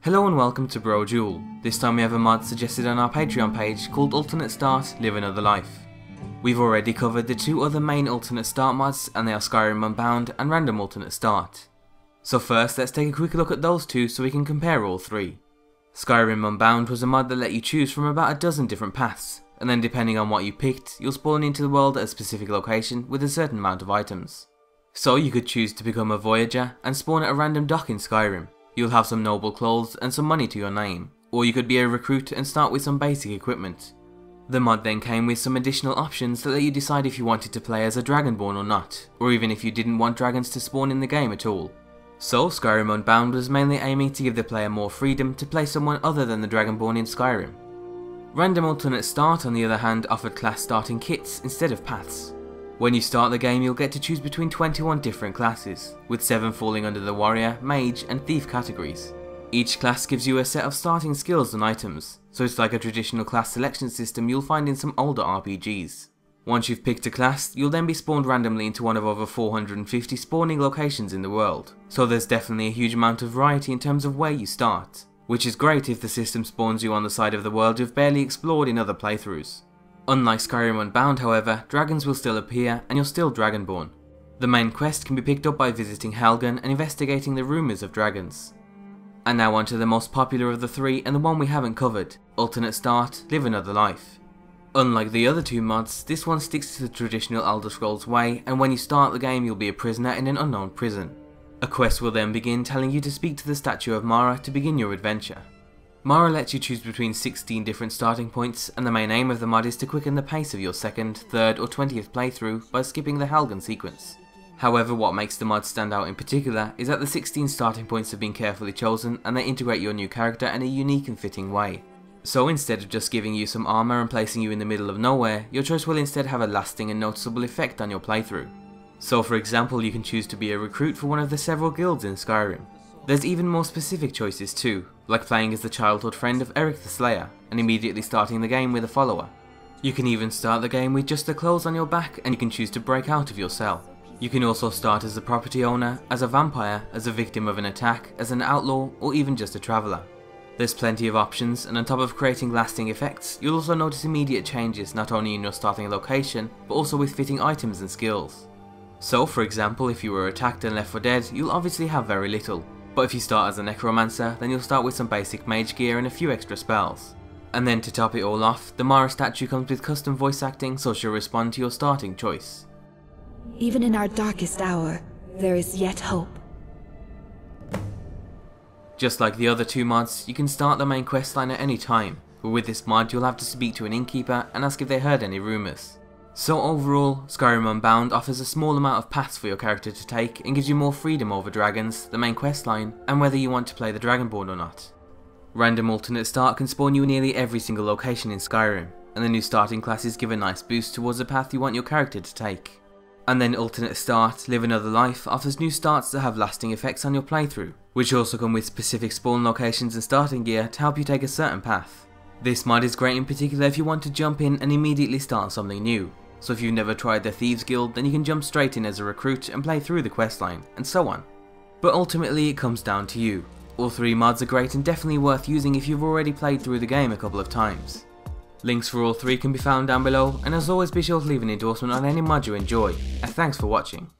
Hello and welcome to Brodual. This time we have a mod suggested on our Patreon page called Alternate Start, Live Another Life. We've already covered the two other main alternate start mods, and they are Skyrim Unbound and Random Alternate Start. So first, let's take a quick look at those two so we can compare all three. Skyrim Unbound was a mod that let you choose from about a dozen different paths, and then depending on what you picked, you'll spawn into the world at a specific location with a certain amount of items. So you could choose to become a voyager and spawn at a random dock in Skyrim. You'll have some noble clothes and some money to your name, or you could be a recruit and start with some basic equipment. The mod then came with some additional options that let you decide if you wanted to play as a Dragonborn or not, or even if you didn't want dragons to spawn in the game at all. So Skyrim Unbound was mainly aiming to give the player more freedom to play someone other than the Dragonborn in Skyrim. Random Alternate Start, on the other hand, offered class starting kits instead of paths. When you start the game, you'll get to choose between 21 different classes, with 7 falling under the warrior, mage and thief categories. Each class gives you a set of starting skills and items, so it's like a traditional class selection system you'll find in some older RPGs. Once you've picked a class, you'll then be spawned randomly into one of over 450 spawning locations in the world, so there's definitely a huge amount of variety in terms of where you start, which is great if the system spawns you on the side of the world you've barely explored in other playthroughs. Unlike Skyrim Unbound, however, dragons will still appear and you're still Dragonborn. The main quest can be picked up by visiting Helgen and investigating the rumours of dragons. And now on to the most popular of the three and the one we haven't covered, Alternate Start, Live Another Life. Unlike the other two mods, this one sticks to the traditional Elder Scrolls way, and when you start the game you'll be a prisoner in an unknown prison. A quest will then begin telling you to speak to the statue of Mara to begin your adventure. Mara lets you choose between 16 different starting points, and the main aim of the mod is to quicken the pace of your 2nd, 3rd or 20th playthrough by skipping the Helgen sequence. However, what makes the mod stand out in particular is that the 16 starting points have been carefully chosen and they integrate your new character in a unique and fitting way. So instead of just giving you some armour and placing you in the middle of nowhere, your choice will instead have a lasting and noticeable effect on your playthrough. So for example, you can choose to be a recruit for one of the several guilds in Skyrim. There's even more specific choices too, like playing as the childhood friend of Eric the Slayer, and immediately starting the game with a follower. You can even start the game with just the clothes on your back, and you can choose to break out of your cell. You can also start as a property owner, as a vampire, as a victim of an attack, as an outlaw, or even just a traveller. There's plenty of options, and on top of creating lasting effects, you'll also notice immediate changes not only in your starting location, but also with fitting items and skills. So for example, if you were attacked and left for dead, you'll obviously have very little. But if you start as a necromancer, then you'll start with some basic mage gear and a few extra spells. And then to top it all off, the Mara statue comes with custom voice acting, so she'll respond to your starting choice. Even in our darkest hour, there is yet hope. Just like the other two mods, you can start the main questline at any time, but with this mod you'll have to speak to an innkeeper and ask if they heard any rumours. So overall, Skyrim Unbound offers a small amount of paths for your character to take and gives you more freedom over dragons, the main questline, and whether you want to play the Dragonborn or not. Random Alternate Start can spawn you in nearly every single location in Skyrim, and the new starting classes give a nice boost towards the path you want your character to take. And then Alternate Start, Live Another Life offers new starts that have lasting effects on your playthrough, which also come with specific spawn locations and starting gear to help you take a certain path. This mod is great in particular if you want to jump in and immediately start something new. So if you've never tried the Thieves Guild, then you can jump straight in as a recruit and play through the questline, and so on. But ultimately it comes down to you. All three mods are great and definitely worth using if you've already played through the game a couple of times. Links for all three can be found down below, and as always be sure to leave an endorsement on any mod you enjoy, and thanks for watching.